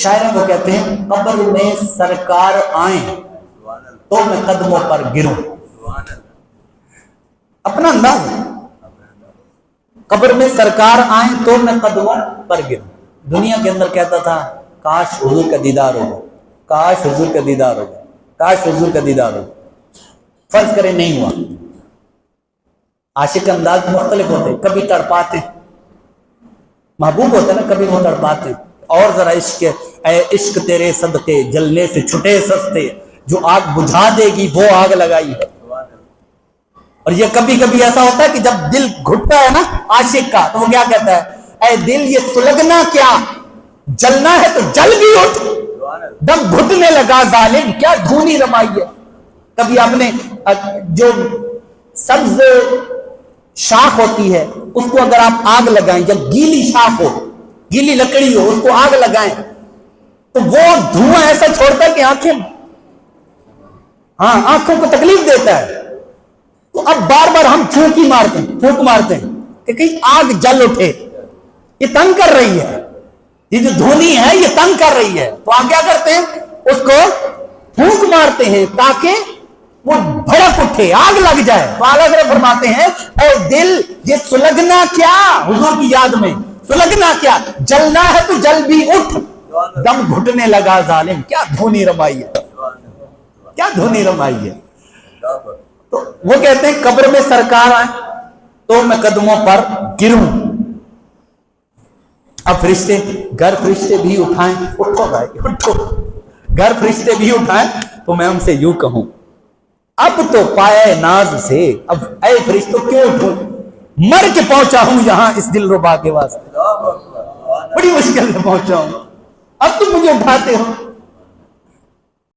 شاعر ہیں وہ کہتے ہیں قبر میں سرکار آئیں تو میں قدموں پر گروں. اپنا انداز ہے. قبر میں سرکار آئیں تو میں قدموں پر گروں. دنیا کے اندر کہتا تھا کاش حضور کا دیدار ہو، کاش حضور کا دیدار ہو، کاش حضور کا دیدار ہو. فرض کریں نہیں ہوا. عاشق انداز مختلف ہوتے، کبھی تڑپاتے، محبوب ہوتے نا، کبھی وہ تڑپاتے اور ذرا عشق، اے عشق تیرے صدقے جلنے سے چھٹے سستے، جو آگ بجھا دے گی وہ آگ لگائی ہے. اور یہ کبھی کبھی ایسا ہوتا ہے کہ جب دل گھٹتا ہے نا عاشق کا تو وہ کیا کہتا ہے، اے دل یہ سلگنا کیا، جلنا ہے تو جل بھی اٹھ، دم گھٹنے لگا ظالم کیا دھونی رمائی ہے. کبھی آپ نے جو سبز شاخ ہوتی ہے اس کو اگر آپ آگ لگائیں، جب گیلی شاخ ہو، گیلی لکڑی ہو، اس کو آگ لگائیں تو وہ دھواں ایسا چھوڑتا ہے کہ آنکھوں کو تکلیف دیتا ہے. تو اب بار بار ہم پھونک مارتے ہیں کہ کہیں آگ جل اٹھے. یہ تنگ کر رہی ہے، یہ جو دھونی ہے یہ تنگ کر رہی ہے. تو آپ کیا کرتے ہیں، اس کو پھونک مارتے ہیں تاکہ وہ بھڑک اٹھے، آگ لگ جائے. تو آگے حضرت فرماتے ہیں اے دل یہ سلگنا کیا، حضور کی یاد میں سلگنا کیا، جلنا ہے تو جل بھی اٹھ، دم گھٹنے لگا ظالم کیا دھونی رمائی ہے، کیا دھونی رمائی ہے. تو وہ کہتے ہیں قبر میں سرکار آئے تو میں قدموں پر گروں. اب فرشتے، گھر فرشتے بھی اٹھائیں، اٹھو بھائی اٹھو، گھر فرشتے بھی اٹھائیں تو میں ان سے یوں کہوں اب تو پایا ناز سے، اب اے فرشتوں کیوں اٹھوں، مر کے پہنچا ہوں یہاں اس دل ربا کے واسطے، بڑی مشکل سے پہنچا ہوں، اب تم مجھے اٹھاتے ہو.